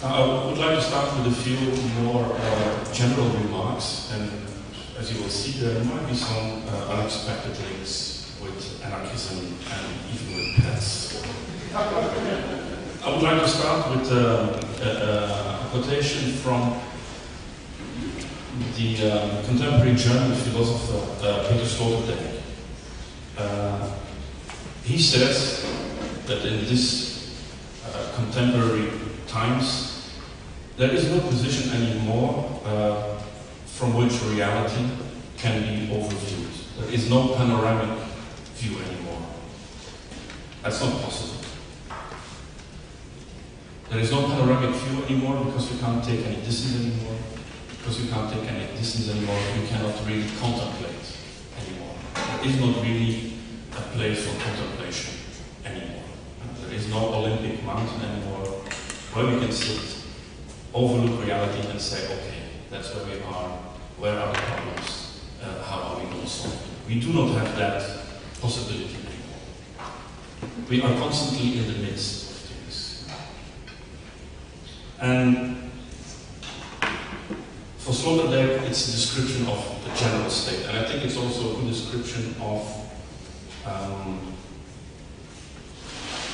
I would like to start with a few more general remarks, and as you will see, there might be some unexpected links with anarchism and even with pets. I would like to start with a quotation from the contemporary German philosopher Peter Sloterdijk. He says that in this contemporary times, there is no position anymore from which reality can be overviewed. There is no panoramic view anymore. That's not possible. There is no panoramic view anymore because you can't take any distance anymore. Because you can't take any distance anymore, you cannot really contemplate anymore. There is not really a place for contemplation anymore. There is no Olympic mountain anymore where we can sit, overlook reality and say, okay, that's where we are, where are the problems, how are we going to solve them? We do not have that possibility anymore. We are constantly in the midst of things. And for Sloterdijk, it's a description of the general state, and I think it's also a good description of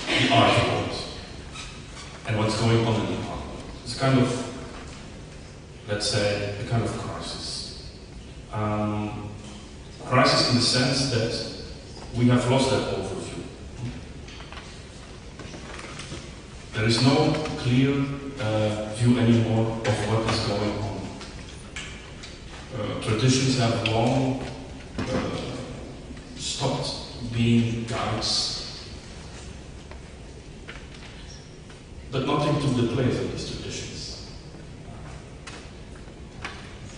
the art world and what's going on in the art world. It's kind of, let's say, a kind of crisis. Crisis in the sense that we have lost that overview. There is no clear view anymore of what is going on. Traditions have long stopped being guides, but nothing took the place of these traditions.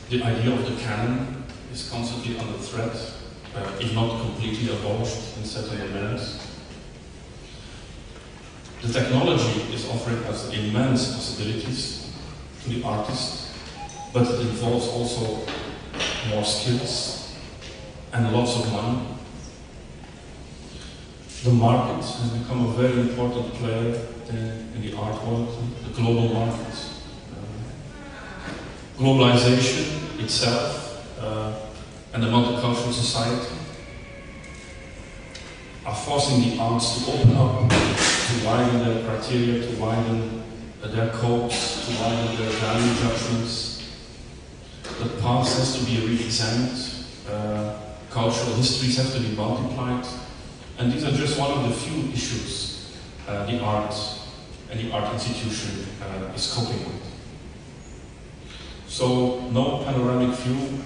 The idea of the canon is constantly under threat, if not completely abolished in certain domains. The technology is offering us immense possibilities to the artist, but it involves also more skills and lots of money. The market has become a very important player in the art world, the global market. Globalization itself and the multicultural society are forcing the arts to open up, to widen their criteria, to widen their codes, to widen their value judgments. The past has to be re-examined, cultural histories have to be multiplied, and these are just one of the few issues the art and the art institution is coping with. So, no panoramic view.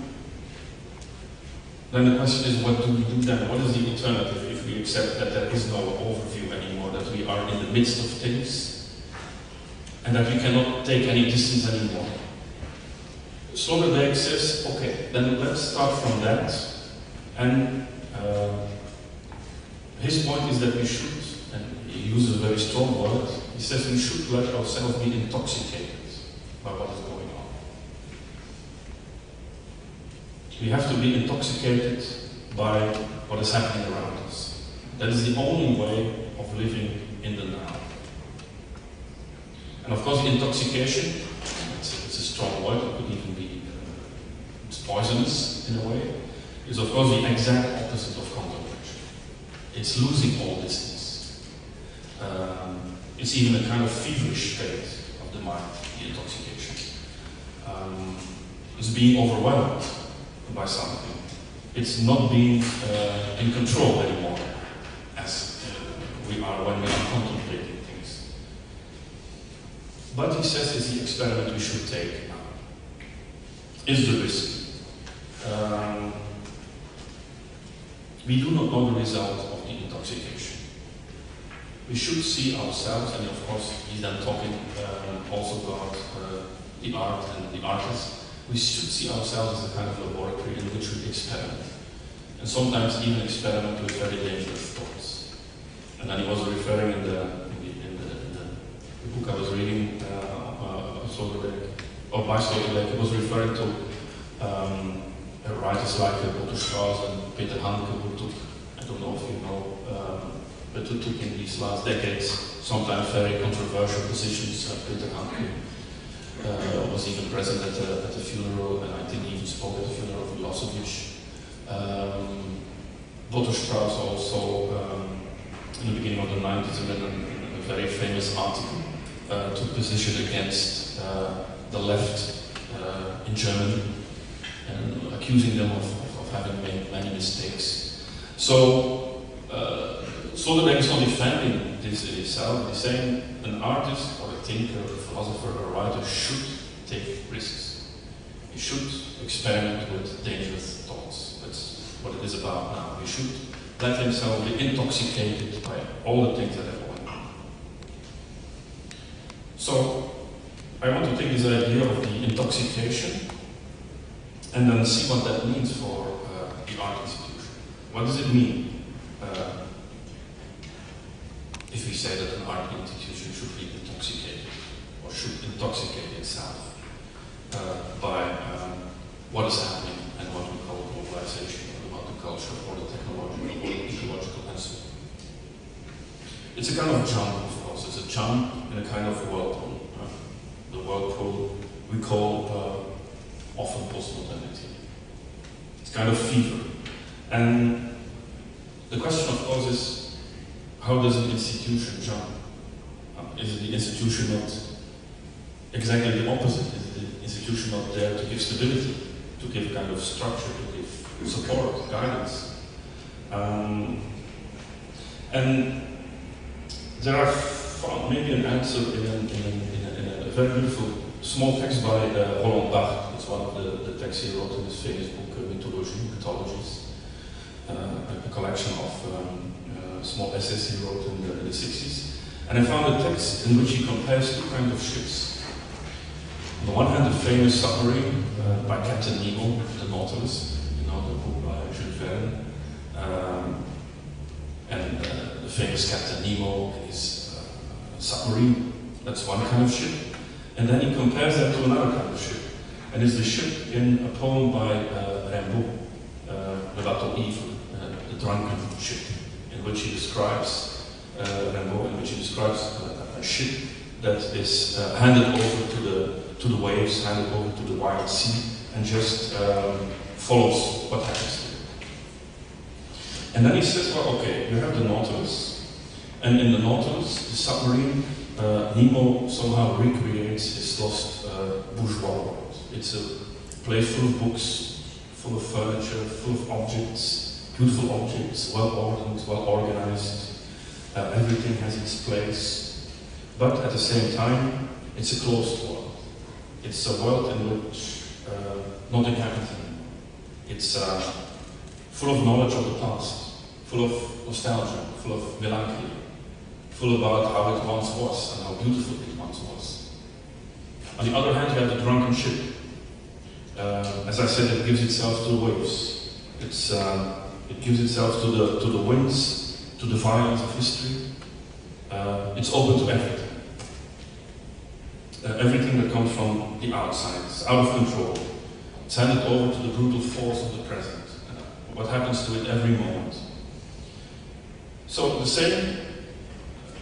Then the question is, what do we do then? What is the alternative if we accept that there is no overview anymore, that we are in the midst of things, and that we cannot take any distance anymore? Sloterdijk says, okay, then let's start from that, and his point is that we should, and he uses a very strong word, he says we should let ourselves be intoxicated by what is going on. We have to be intoxicated by what is happening around us. That is the only way of living in the now. And of course the intoxication, it's a strong word, it could even be it's poisonous in a way, is of course the exact opposite of contemplation. It's losing all distance. It's even a kind of feverish state of the mind, the intoxication. It's being overwhelmed by something. It's not being in control anymore, as we are when we are contemplating things. But he says it's the experiment we should take now. Is the risk. We do not know the result of the intoxication. We should see ourselves, and of course he's then talking also about the art and the artist. We should see ourselves as a kind of laboratory in which we experiment. And sometimes even experiment with very dangerous thoughts. And then he was referring in the book I was reading, by Sloterdijk, he was referring to writers like Otto Strauss and Peter Handke, who took, I don't know if you know, but who took in these last decades sometimes very controversial positions. Peter Handke was even present at the funeral, and I think even spoke at the funeral of Milosevic. Strauss also, in the beginning of the 90s, in a very famous article, took position against the left in Germany, and accusing them of having made many mistakes. So, Sloterdijk is not defending this in itself. He's saying an artist or a thinker, a philosopher, a writer should take risks. He should experiment with dangerous thoughts. That's what it is about now. He should let himself be intoxicated by all the things that are going on. So, I want to take this idea of the intoxication and then see what that means for the art institution. What does it mean if we say that an art institution should be intoxicated, or should intoxicate itself by what is happening and what we call globalization, or the multicultural, or the technological, or the ecological, and so on. It's a kind of jump, of course. It's a jump in a kind of whirlpool. The whirlpool we call often postmodernity. It's kind of fever. And the question, of course, is how does an institution jump? Is the institution not exactly the opposite? Is the institution not there to give stability, to give kind of structure, to give support, guidance? And there I found maybe an answer in a very beautiful small text by Roland Barthes. It's one of the texts he wrote in his famous book, Mythologies, a collection of small essays he wrote in the 60s. And I found a text in which he compares two kinds of ships. On the one hand, the famous submarine by Captain Nemo, the Nautilus, you know, the book by Jules Verne. And the famous Captain Nemo is a submarine. That's one kind of ship. And then he compares that to another kind of ship. And it's the ship in a poem by Rimbaud, Le Bateau Ivre, the drunken ship, in which he describes Rimbaud, in which he describes a ship that is handed over to the waves, handed over to the wild sea, and just follows what happens to it. And then he says, well, okay, you have the Nautilus, and in the Nautilus, the submarine, Nemo somehow recreates his lost bourgeois world. It's a place full of books, full of furniture, full of objects, beautiful objects, well ordered, well organized. Everything has its place. But at the same time, it's a closed world. It's a world in which nothing happens anymore. It's full of knowledge of the past, full of nostalgia, full of melancholy, full about how it once was and how beautiful it once was. On the other hand, you have the drunken ship. As I said, it gives itself to the waves. It gives itself to the winds, to the violence of history. It's open to everything. Everything that comes from the outside, it's out of control. It's handed over to the brutal force of the present. What happens to it every moment. So the same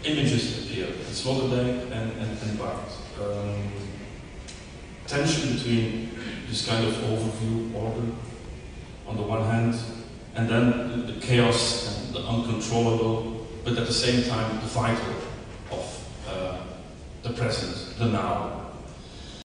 images appear in Sloterdijk and Barthes. Tension between this kind of overview, order, on the one hand, and then the chaos and the uncontrollable, but at the same time the vital of the present, the now.